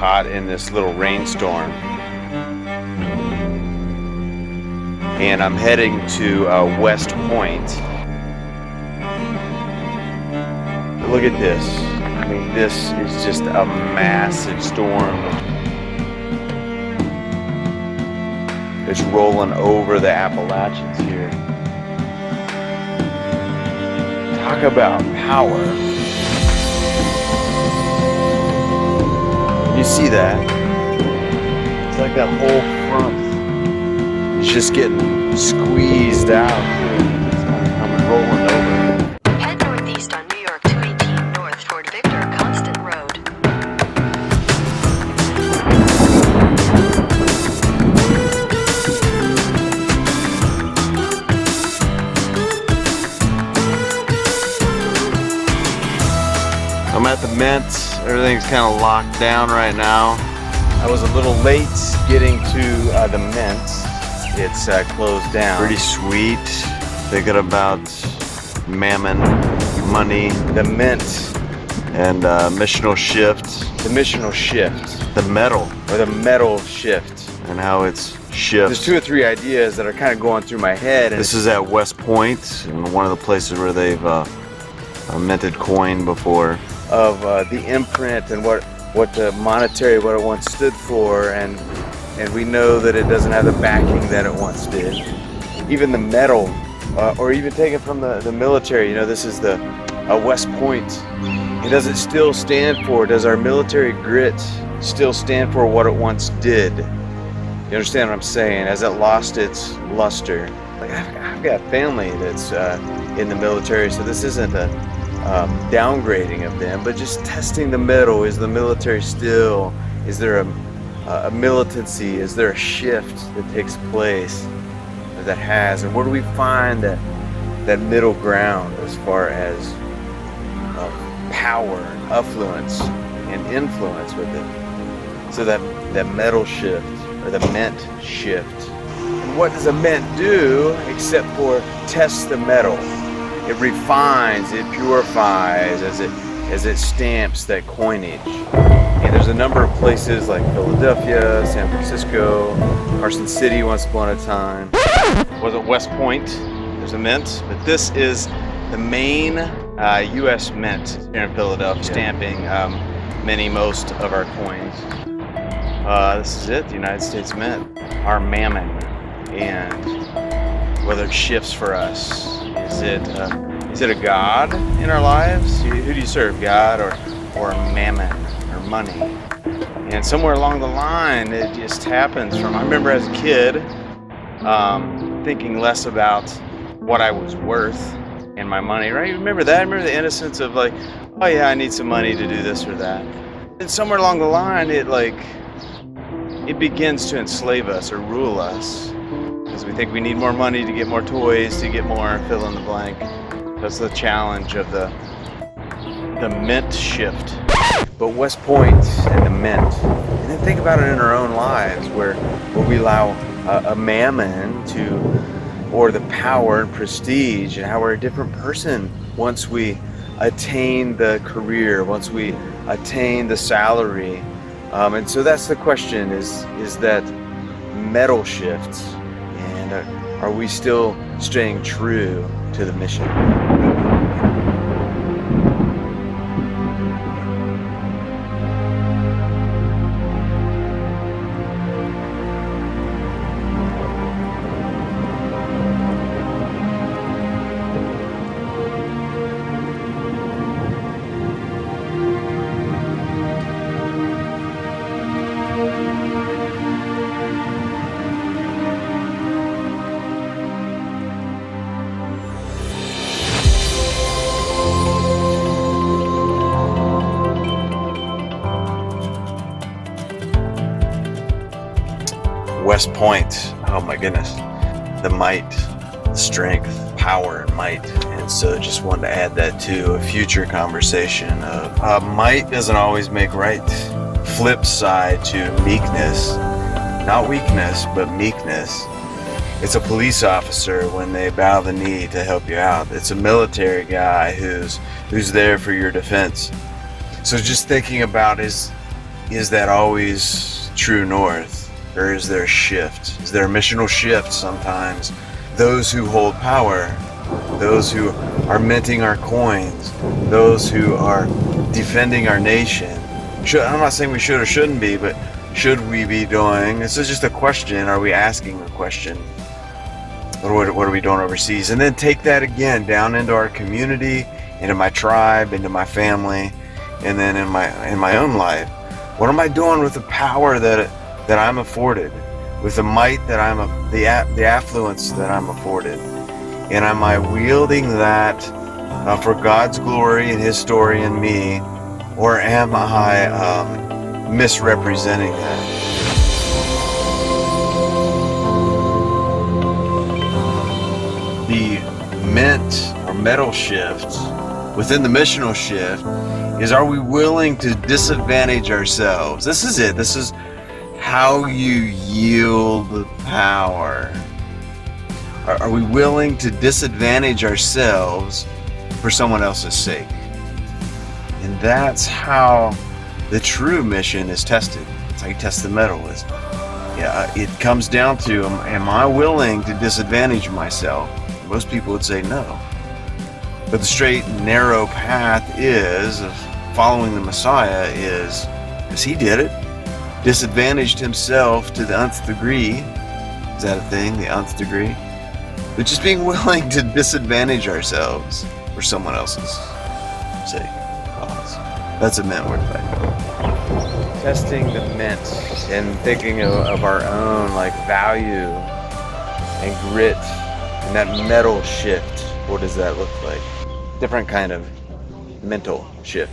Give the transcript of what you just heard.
caught in this little rainstorm. And I'm heading to West Point. Look at this. I mean, this is just a massive storm. It's rolling over the Appalachians here. Talk about power. You see that? It's like that whole front is just getting squeezed out. It's coming rolling over. Head northeast on New York 218 north toward Victor Constant Road. I'm at the Mint. Everything's kind of locked down right now. I was a little late getting to the Mint. It's closed down. Pretty sweet. Thinking about mammon, money, the Mint, and missional shift. The missional shift. The metal. Or the metal shift. And how it's shifts. There's 2 or 3 ideas that are kind of going through my head. And this is at West Point, and one of the places where they've minted coin before. Of the imprint and what the monetary, what it once stood for, and we know that it doesn't have the backing that it once did. Even the metal, or even taken from the military, you know, this is the West Point. Does it still stand for, does our military grit still stand for what it once did? You understand what I'm saying? Has it lost its luster? Like, I've got family that's in the military, so this isn't a downgrading of them, but just testing the metal. Is the military still, is there a militancy, is there a shift that takes place, or that has, and where do we find that middle ground as far as power and affluence and influence with it? So that metal shift, or the Mint shift. And what does a Mint do except for test the metal? It refines, it purifies as it stamps that coinage. And there's a number of places like Philadelphia, San Francisco, Carson City once upon a time. Was it West Point? There's a Mint, but this is the main U.S. Mint here in Philadelphia, stamping most of our coins. This is it, the United States Mint, our mammon, and whether it shifts for us. Is it a God in our lives? Who do you serve, God or mammon or money? And somewhere along the line, it just happens from, I remember as a kid, thinking less about what I was worth and my money, right? You remember that? I remember the innocence of like, oh yeah, I need some money to do this or that. And somewhere along the line, it begins to enslave us or rule us. Because we think we need more money to get more toys, to get more fill in the blank. That's the challenge of the Mint shift. But West Point and the Mint, and then think about it in our own lives where we allow a mammon to, or the power and prestige, and how we're a different person once we attain the career, once we attain the salary. And so that's the question, is that metal shift. Are we still staying true to the mission? West Point, oh my goodness, the might, the strength, power, and might. And so just wanted to add that to a future conversation of might doesn't always make right. Flip side to meekness, not weakness, but meekness. It's a police officer when they bow the knee to help you out. It's a military guy who's there for your defense. So just thinking about, is is that always true north? Or is there a shift? Is there a missional shift sometimes? Those who hold power, those who are minting our coins, those who are defending our nation. I'm not saying we should or shouldn't be, but should we be doing? This is just a question. Are we asking a question? What are we doing overseas? And then take that again down into our community, into my tribe, into my family, and then in my own life. What am I doing with the power that I'm afforded, with the might that the affluence that I'm afforded? And am I wielding that for God's glory and His story in me, or am I misrepresenting that? The mint or metal shift within the missional shift is, are we willing to disadvantage ourselves? This is it. This is how you yield power. Are we willing to disadvantage ourselves for someone else's sake? And that's how the true mission is tested. It's how you test the metal. It comes down to, am I willing to disadvantage myself? Most people would say no. But the straight and narrow path of following the Messiah is, as He did it, disadvantaged Himself to the nth degree. Is that a thing, the nth degree? But just being willing to disadvantage ourselves for someone else's sake. That's a mint word fight. Testing the mint and thinking of our own value and grit and that metal shift. What does that look like? Different kind of mental shift.